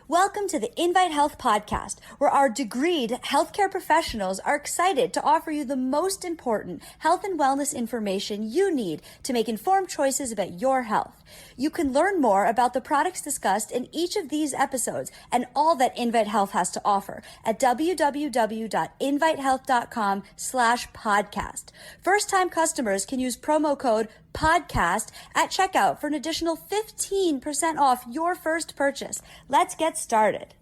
Welcome to the Invite Health podcast, where our degreed healthcare professionals are excited to offer you the most important health and wellness information you need to make informed choices about your health. You can learn more about the products discussed in each of these episodes and all that Invite Health has to offer at www.invitehealth.com/podcast. First-time customers can use promo code podcast at checkout for an additional 15% off your first purchase. Let's get started.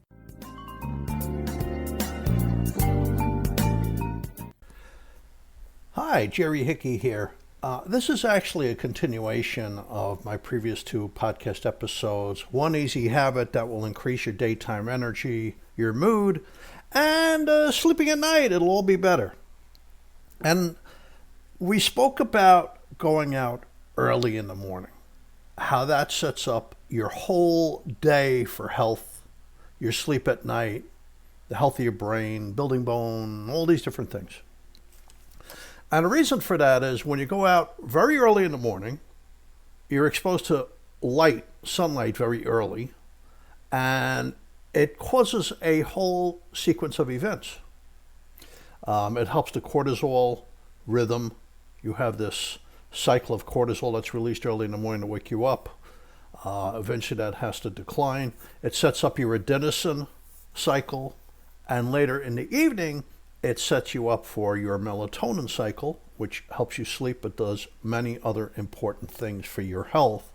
Hi, Jerry Hickey here. This is actually a continuation of my previous two podcast episodes. One easy habit that will increase your daytime energy, your mood, and sleeping at night. It'll all be better. And we spoke about going out early in the morning, how that sets up your whole day for health, your sleep at night, the health of your brain, building bone, all these different things. And the reason for that is when you go out very early in the morning, you're exposed to sunlight very early, and it causes a whole sequence of events. It helps the cortisol rhythm. You have this cycle of cortisol that's released early in the morning to wake you up. Eventually that has to decline. It sets up your adenosine cycle, and later in the evening, it sets you up for your melatonin cycle, which helps you sleep but does many other important things for your health.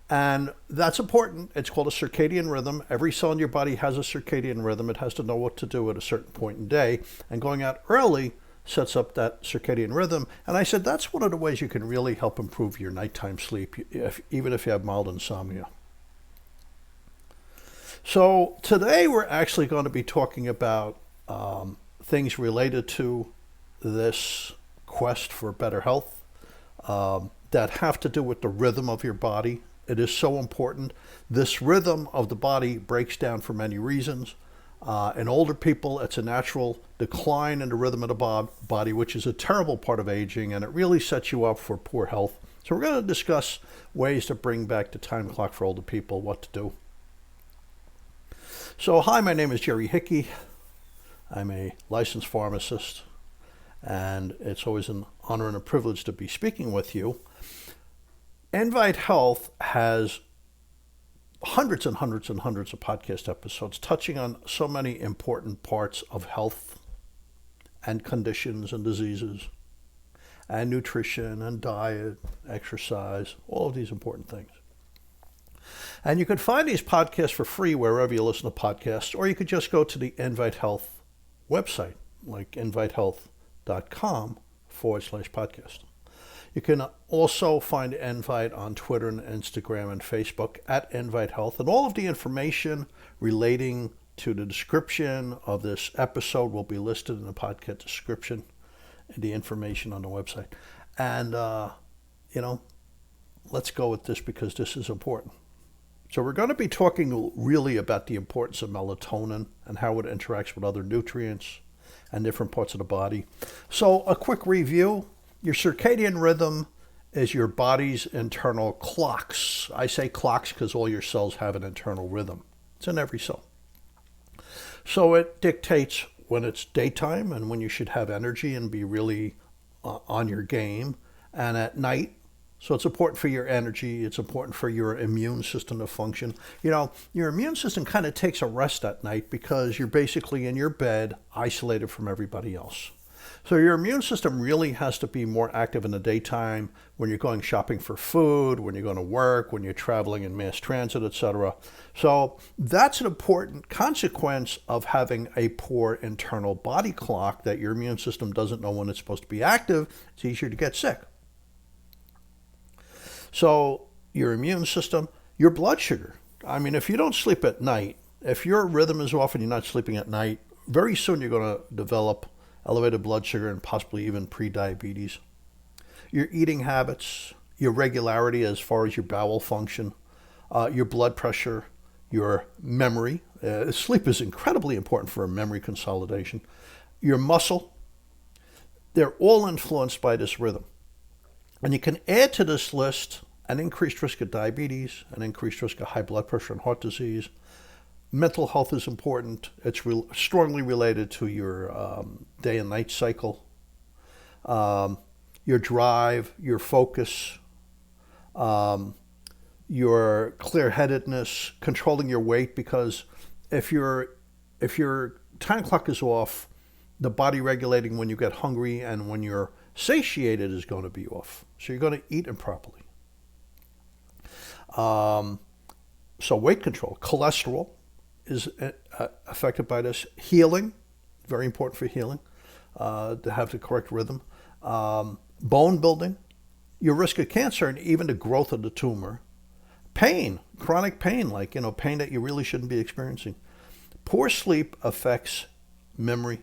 And that's important. It's called a circadian rhythm. Every cell in your body has a circadian rhythm. It has to know what to do at a certain point in the day. And going out early sets up that circadian rhythm. And I said that's one of the ways you can really help improve your nighttime sleep, even if you have mild insomnia. So today we're actually going to be talking about things related to this quest for better health that have to do with the rhythm of your body. It is so important. This rhythm of the body breaks down for many reasons. In older people, it's a natural decline in the rhythm of the body, which is a terrible part of aging, and it really sets you up for poor health. So we're going to discuss ways to bring back the time clock for older people, what to do. So hi, my name is Jerry Hickey. I'm a licensed pharmacist, and it's always an honor and a privilege to be speaking with you. Invite Health has hundreds and hundreds and hundreds of podcast episodes touching on so many important parts of health and conditions and diseases and nutrition and diet, exercise, all of these important things. And you can find these podcasts for free wherever you listen to podcasts, or you could just go to the Invite Health website, like invitehealth.com/podcast. You can also find Invite on Twitter and Instagram and Facebook at Invite Health. And all of the information relating to the description of this episode will be listed in the podcast description and the information on the website. And, let's go with this because this is important. So we're going to be talking really about the importance of melatonin and how it interacts with other nutrients and different parts of the body. So a quick review. Your circadian rhythm is your body's internal clocks. I say clocks because all your cells have an internal rhythm. It's in every cell. So it dictates when it's daytime and when you should have energy and be really on your game, and at night. So it's important for your energy. It's important for your immune system to function. Your immune system kind of takes a rest at night because you're basically in your bed, isolated from everybody else. So your immune system really has to be more active in the daytime when you're going shopping for food, when you're going to work, when you're traveling in mass transit, etc. So that's an important consequence of having a poor internal body clock, that your immune system doesn't know when it's supposed to be active. It's easier to get sick. So your immune system, your blood sugar. I mean, if you don't sleep at night, if your rhythm is off and you're not sleeping at night, very soon you're going to develop elevated blood sugar and possibly even pre-diabetes. Your eating habits, your regularity as far as your bowel function, your blood pressure, your memory. Sleep is incredibly important for memory consolidation. Your muscle, they're all influenced by this rhythm. And you can add to this list an increased risk of diabetes, an increased risk of high blood pressure and heart disease, mental health is important. It's strongly related to your day and night cycle, your drive, your focus, your clear-headedness, controlling your weight. Because if your time clock is off, the body regulating when you get hungry and when you're satiated is going to be off. So you're going to eat improperly. So weight control, cholesterol is affected by this. Healing, very important for healing, to have the correct rhythm. Bone building, your risk of cancer and even the growth of the tumor. Pain, chronic pain, like, pain that you really shouldn't be experiencing. Poor sleep affects memory,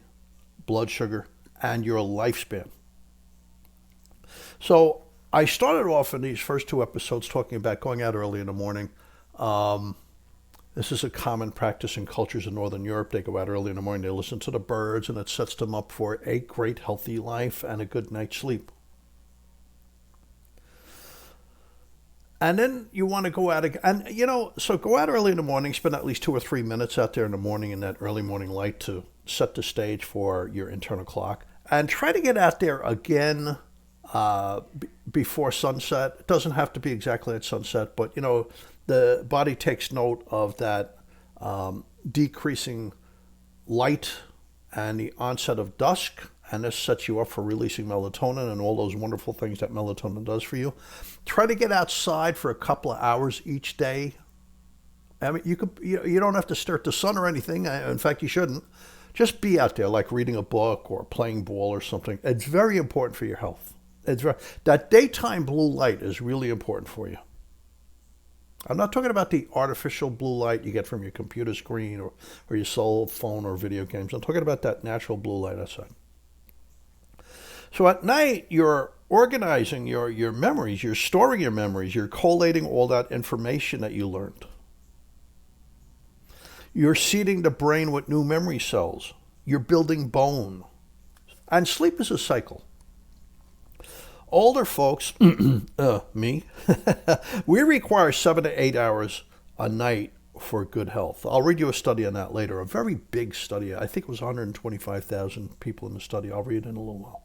blood sugar, and your lifespan. So I started off in these first two episodes talking about going out early in the morning. This is a common practice in cultures in Northern Europe. They go out early in the morning, they listen to the birds, and it sets them up for a great healthy life and a good night's sleep. And then you want to go out again. And, so go out early in the morning, spend at least 2 or 3 minutes out there in the morning in that early morning light to set the stage for your internal clock. And try to get out there again before sunset. It doesn't have to be exactly at sunset, but, the body takes note of that decreasing light and the onset of dusk. And this sets you up for releasing melatonin and all those wonderful things that melatonin does for you. Try to get outside for a couple of hours each day. I mean, you don't have to stare at the sun or anything. In fact, you shouldn't. Just be out there, like reading a book or playing ball or something. It's very important for your health. That daytime blue light is really important for you. I'm not talking about the artificial blue light you get from your computer screen or your cell phone or video games. I'm talking about that natural blue light outside. So at night, you're organizing your memories, you're storing your memories, you're collating all that information that you learned. You're seeding the brain with new memory cells. You're building bone. And sleep is a cycle. Older folks, me, we require 7 to 8 hours a night for good health. I'll read you a study on that later, a very big study. I think it was 125,000 people in the study. I'll read it in a little while.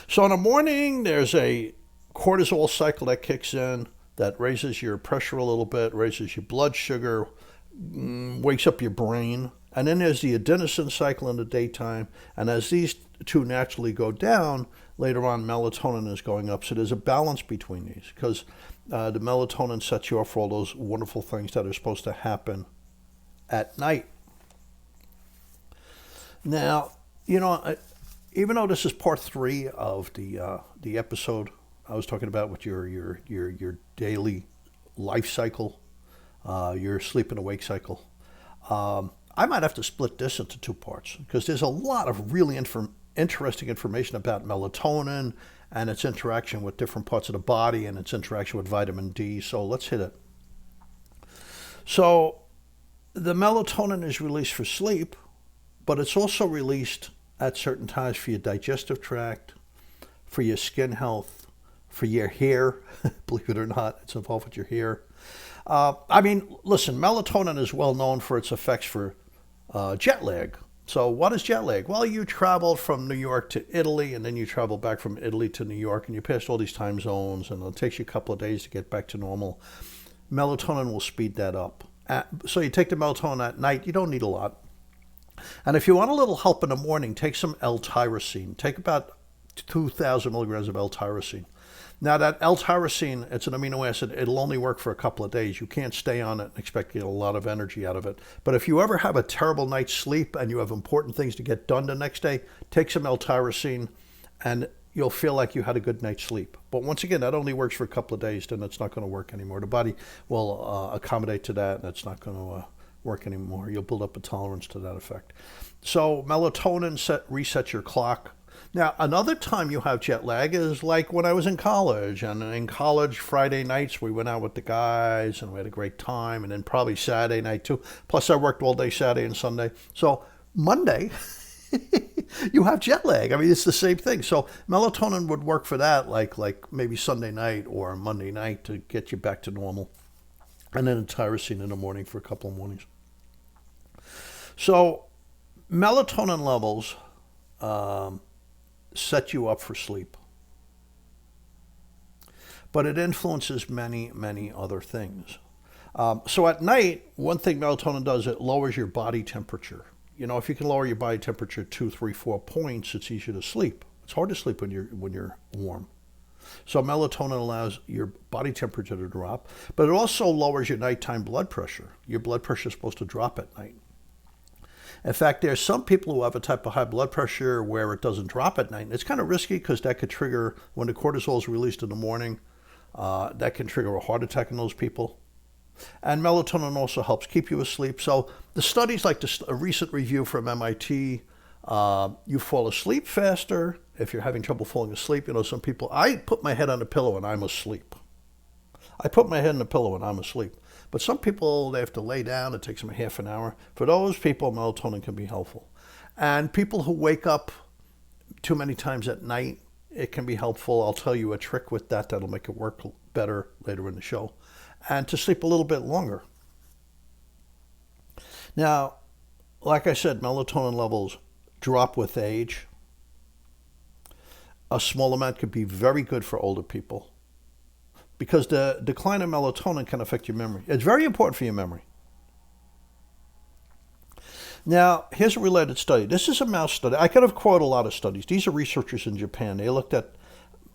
So in the morning, there's a cortisol cycle that kicks in that raises your pressure a little bit, raises your blood sugar, wakes up your brain. And then there's the adenosine cycle in the daytime. And as these two naturally go down, later on melatonin is going up. So there's a balance between these because the melatonin sets you up for all those wonderful things that are supposed to happen at night. Now, even though this is part 3 of the episode I was talking about with your daily life cycle, your sleep and awake cycle, I might have to split this into 2 parts because there's a lot of really interesting information about melatonin and its interaction with different parts of the body and its interaction with vitamin D. So let's hit it. So the melatonin is released for sleep, but it's also released at certain times for your digestive tract, for your skin health, for your hair. Believe it or not, it's involved with your hair. Listen, melatonin is well known for its effects for jet lag. So what is jet lag? Well, you traveled from New York to Italy, and then you travel back from Italy to New York, and you passed all these time zones, and it takes you a couple of days to get back to normal. Melatonin will speed that up. So you take the melatonin at night. You don't need a lot. And if you want a little help in the morning, take some L-tyrosine. Take about 2,000 milligrams of L-tyrosine. Now that L-tyrosine, it's an amino acid. It'll only work for a couple of days. You can't stay on it and expect to get a lot of energy out of it. But if you ever have a terrible night's sleep and you have important things to get done the next day, take some L-tyrosine and you'll feel like you had a good night's sleep. But once again, that only works for a couple of days. Then it's not going to work anymore. The body will accommodate to that, and it's not going to work anymore. You'll build up a tolerance to that effect. So melatonin resets your clock. Now, another time you have jet lag is like when I was in college. And in college, Friday nights, we went out with the guys and we had a great time. And then probably Saturday night too. Plus, I worked all day Saturday and Sunday. So Monday, you have jet lag. I mean, it's the same thing. So melatonin would work for that, like maybe Sunday night or Monday night to get you back to normal. And then tyrosine in the morning for a couple of mornings. So melatonin levels set you up for sleep. But it influences many, many other things. So at night, one thing melatonin does, it lowers your body temperature. You know, if you can lower your body temperature 2, 3, 4 points, it's easier to sleep. It's hard to sleep when you're warm. So melatonin allows your body temperature to drop, but it also lowers your nighttime blood pressure. Your blood pressure is supposed to drop at night. In fact, there's some people who have a type of high blood pressure where it doesn't drop at night. And it's kind of risky because that could trigger, when the cortisol is released in the morning, that can trigger a heart attack in those people. And melatonin also helps keep you asleep. So the studies, like a recent review from MIT, you fall asleep faster if you're having trouble falling asleep. You know, some people, I put my head on the pillow and I'm asleep. I put my head on the pillow and I'm asleep. But some people, they have to lay down. It takes them a half an hour. For those people, melatonin can be helpful. And people who wake up too many times at night, it can be helpful. I'll tell you a trick with that that'll make it work better later in the show. And to sleep a little bit longer. Now, like I said, melatonin levels drop with age. A small amount could be very good for older people because the decline in melatonin can affect your memory. It's very important for your memory. Now, here's a related study. This is a mouse study. I could have quoted a lot of studies. These are researchers in Japan. They looked at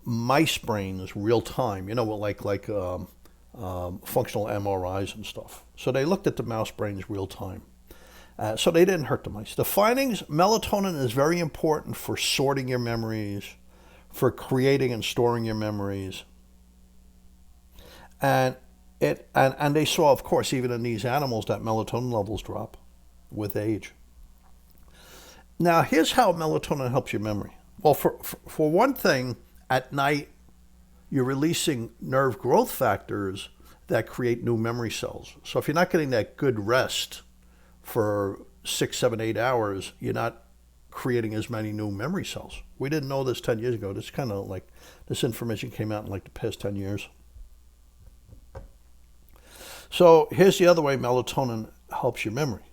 mice brains real time, you know, like functional MRIs and stuff. So they looked at the mouse brains real time. So they didn't hurt the mice. The findings, melatonin is very important for sorting your memories, for creating and storing your memories. And they saw, of course, even in these animals, that melatonin levels drop with age. Now, here's how melatonin helps your memory. Well, for one thing, at night, you're releasing nerve growth factors that create new memory cells. So if you're not getting that good rest for 6, 7, 8 hours, you're not creating as many new memory cells. We didn't know this 10 years ago. This kind of like, this information came out in like the past 10 years. So here's the other way melatonin helps your memory.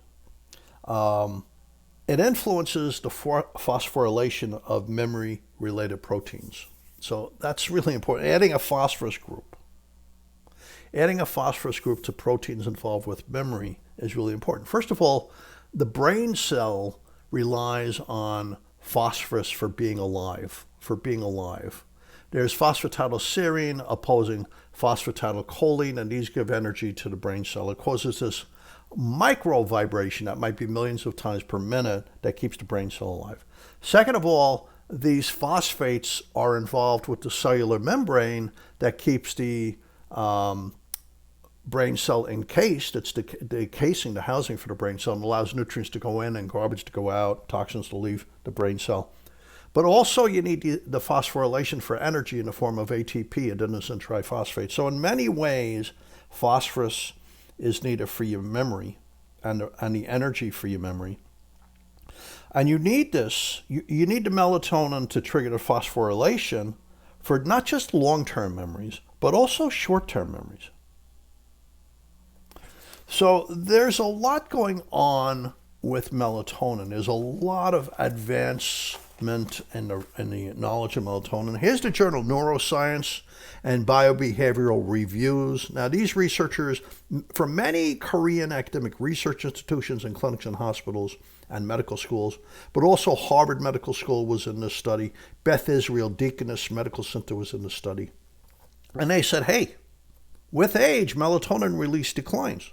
It influences the phosphorylation of memory-related proteins. So that's really important. Adding a phosphorus group to proteins involved with memory is really important. First of all, the brain cell relies on phosphorus for being alive. There's phosphatidylserine opposing phosphatidylcholine, and these give energy to the brain cell. It causes this micro vibration that might be millions of times per minute that keeps the brain cell alive. Second of all, these phosphates are involved with the cellular membrane that keeps the brain cell encased. It's the casing, the housing for the brain cell, and allows nutrients to go in and garbage to go out, toxins to leave the brain cell. But also you need the phosphorylation for energy in the form of ATP, adenosine triphosphate. So in many ways, phosphorus is needed for your memory and the energy for your memory. And you need this, you need the melatonin to trigger the phosphorylation for not just long-term memories, but also short-term memories. So there's a lot going on with melatonin. There's a lot of advancement in the knowledge of melatonin. Here's the journal Neuroscience and Biobehavioral Reviews. Now, these researchers from many Korean academic research institutions and clinics and hospitals and medical schools, but also Harvard Medical School was in this study. Beth Israel Deaconess Medical Center was in the study. And they said, hey, with age, melatonin release declines.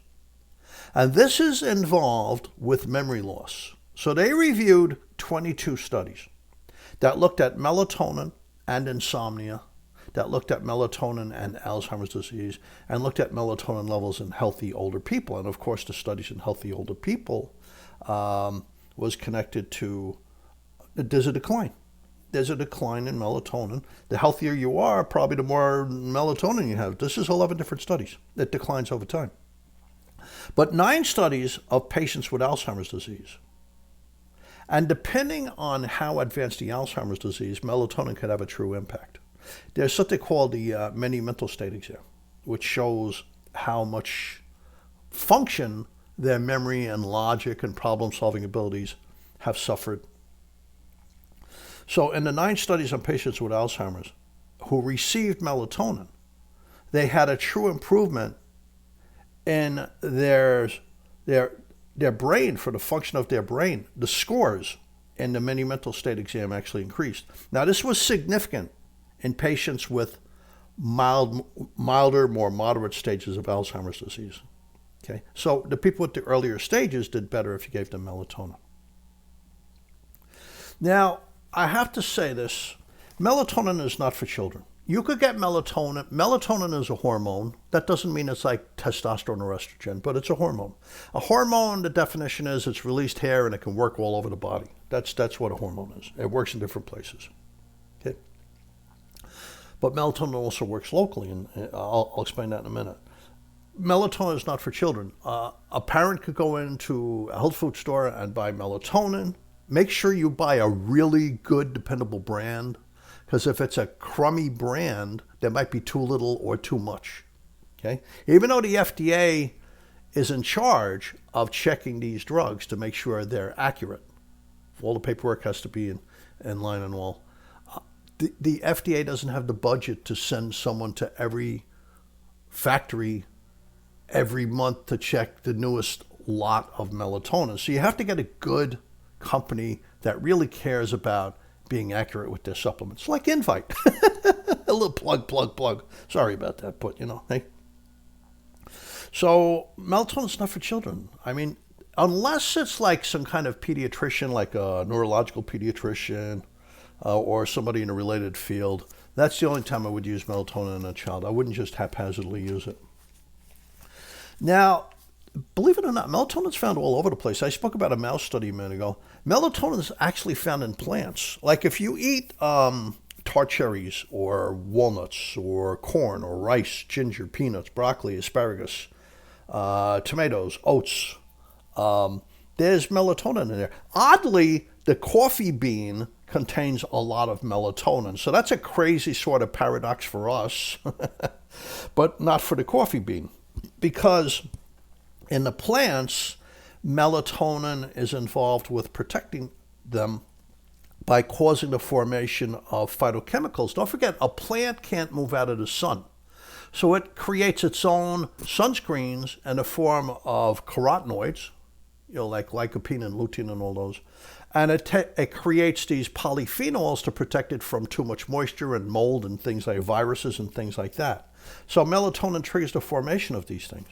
And this is involved with memory loss. So they reviewed 22 studies that looked at melatonin and insomnia, that looked at melatonin and Alzheimer's disease, and looked at melatonin levels in healthy older people. And of course, the studies in healthy older people was connected to, there's a decline. There's a decline in melatonin. The healthier you are, probably the more melatonin you have. This is 11 different studies. It declines over time. But 9 studies of patients with Alzheimer's disease. And depending on how advanced the Alzheimer's disease, melatonin could have a true impact. There's something called the mini mental state exam, which shows how much function their memory and logic and problem-solving abilities have suffered. So in the 9 studies on patients with Alzheimer's who received melatonin, they had a true improvement in their brain, for the function of their brain. The scores in the mini mental state exam actually increased. Now, this was significant in patients with milder, more moderate stages of Alzheimer's disease. Okay, so the people with the earlier stages did better if you gave them melatonin. Now, I have to say this, melatonin is not for children. You could get melatonin. Melatonin is a hormone. That doesn't mean it's like testosterone or estrogen, but it's a hormone. A hormone, the definition is it's released here and it can work all over the body. That's what a hormone is. It works in different places. Okay. But melatonin also works locally, and I'll explain that in a minute. Melatonin is not for children. A parent could go into a health food store and buy melatonin. Make sure you buy a really good, dependable brand, because if it's a crummy brand, there might be too little or too much. Okay? Even though the FDA is in charge of checking these drugs to make sure they're accurate, all the paperwork has to be in line and all. The FDA doesn't have the budget to send someone to every factory every month to check the newest lot of melatonin. So you have to get a good company that really cares about being accurate with their supplements, like Invite. A little plug. Sorry about that, but hey. So melatonin's not for children. I mean, unless it's like some kind of pediatrician, like a neurological pediatrician or somebody in a related field, that's the only time I would use melatonin in a child. I wouldn't just haphazardly use it. Now, believe it or not, melatonin is found all over the place. I spoke about a mouse study a minute ago. Melatonin is actually found in plants. Like if you eat tart cherries or walnuts or corn or rice, ginger, peanuts, broccoli, asparagus, tomatoes, oats, there's melatonin in there. Oddly, the coffee bean contains a lot of melatonin. So that's a crazy sort of paradox for us, but not for the coffee bean. Because in the plants, melatonin is involved with protecting them by causing the formation of phytochemicals. Don't forget, a plant can't move out of the sun. So it creates its own sunscreens in the form of carotenoids, like lycopene and lutein and all those. And it creates these polyphenols to protect it from too much moisture and mold and things like viruses and things like that. So melatonin triggers the formation of these things.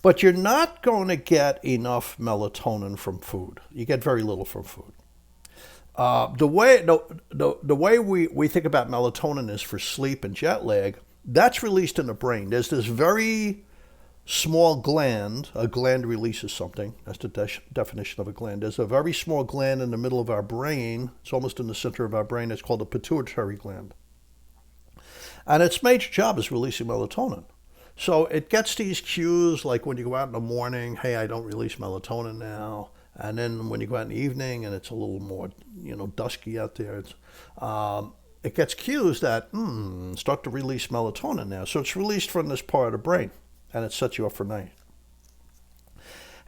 But you're not going to get enough melatonin from food. You get very little from food. The way we think about melatonin is for sleep and jet lag. That's released in the brain. There's this very small gland. A gland releases something. That's the definition of a gland. There's a very small gland in the middle of our brain. It's almost in the center of our brain. It's called the pituitary gland. And its major job is releasing melatonin. So it gets these cues, like when you go out in the morning, hey, I don't release melatonin now. And then when you go out in the evening and it's a little more, dusky out there, it gets cues that, start to release melatonin now. So it's released from this part of the brain, and it sets you up for night.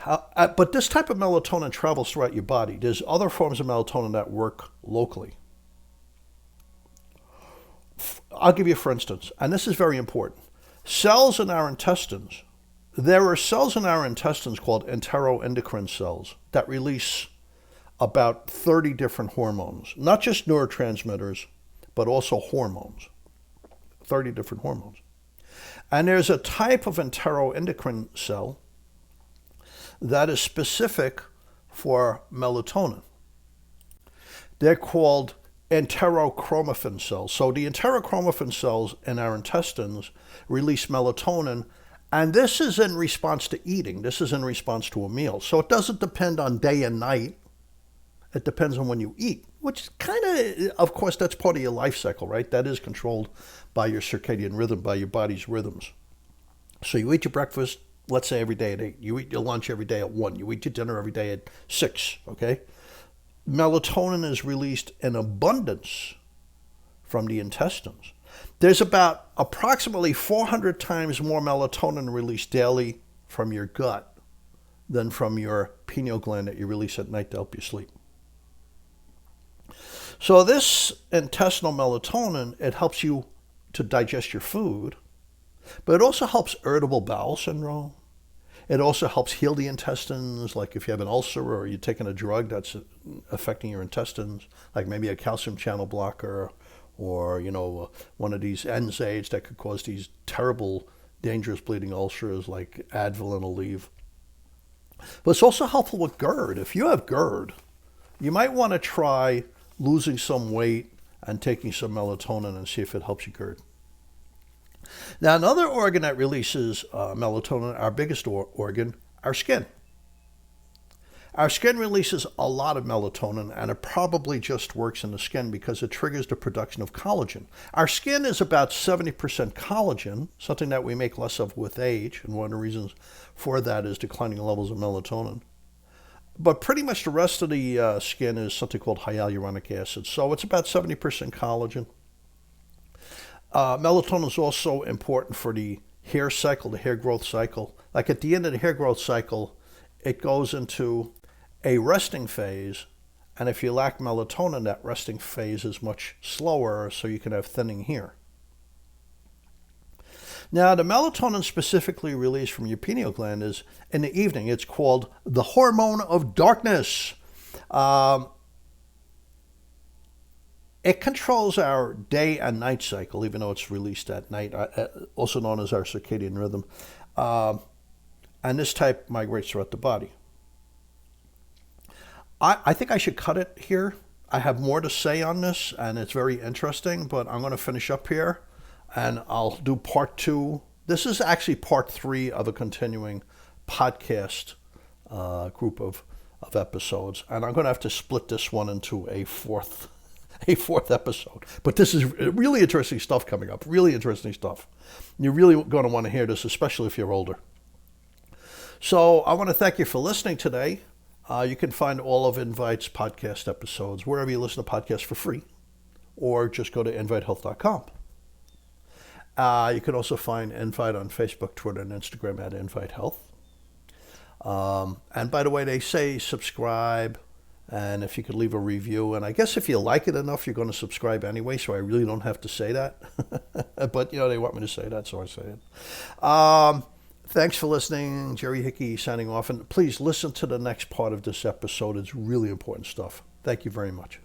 But this type of melatonin travels throughout your body. There's other forms of melatonin that work locally. I'll give you for instance, and this is very important. Cells in our intestines. There are cells in our intestines called enteroendocrine cells that release about 30 different hormones, not just neurotransmitters, but also hormones. 30 different hormones. And there's a type of enteroendocrine cell that is specific for melatonin. They're called enterochromaffin cells. So the enterochromaffin cells in our intestines release melatonin, and this is in response to eating. This is in response to a meal. So it doesn't depend on day and night. It depends on when you eat, which kind of course, that's part of your life cycle, right? That is controlled by your circadian rhythm, by your body's rhythms. So you eat your breakfast, let's say every day at 8. You eat your lunch every day at 1. You eat your dinner every day at 6, okay? Melatonin is released in abundance from the intestines. There's about approximately 400 times more melatonin released daily from your gut than from your pineal gland that you release at night to help you sleep. So this intestinal melatonin, it helps you to digest your food, but it also helps irritable bowel syndrome. It also helps heal the intestines, like if you have an ulcer or you're taking a drug that's affecting your intestines, like maybe a calcium channel blocker or, one of these NSAIDs that could cause these terrible, dangerous bleeding ulcers like Advil and Aleve. But it's also helpful with GERD. If you have GERD, you might want to try losing some weight and taking some melatonin and see if it helps you GERD. Now, another organ that releases melatonin, our biggest organ, our skin. Our skin releases a lot of melatonin, and it probably just works in the skin because it triggers the production of collagen. Our skin is about 70% collagen, something that we make less of with age, and one of the reasons for that is declining levels of melatonin. But pretty much the rest of the skin is something called hyaluronic acid, so it's about 70% collagen. Melatonin is also important for the hair cycle, the hair growth cycle. Like at the end of the hair growth cycle, it goes into a resting phase. And if you lack melatonin, that resting phase is much slower, so you can have thinning hair. Now, the melatonin specifically released from your pineal gland is in the evening. It's called the hormone of darkness. It controls our day and night cycle, even though it's released at night, also known as our circadian rhythm. And this type migrates throughout the body. I think I should cut it here. I have more to say on this, and it's very interesting, but I'm going to finish up here, and I'll do part 2. This is actually part 3 of a continuing podcast group of episodes, and I'm going to have to split this one into a fourth episode. But this is really interesting stuff coming up. Really interesting stuff. You're really going to want to hear this, especially if you're older. So I want to thank you for listening today. You can find all of Invite's podcast episodes wherever you listen to podcasts for free, or just go to invitehealth.com. You can also find Invite on Facebook, Twitter, and Instagram at Invite Health. And by the way, they say subscribe. And if you could leave a review, and I guess if you like it enough, you're going to subscribe anyway, so I really don't have to say that. But, they want me to say that, so I say it. Thanks for listening. Jerry Hickey signing off. And please listen to the next part of this episode. It's really important stuff. Thank you very much.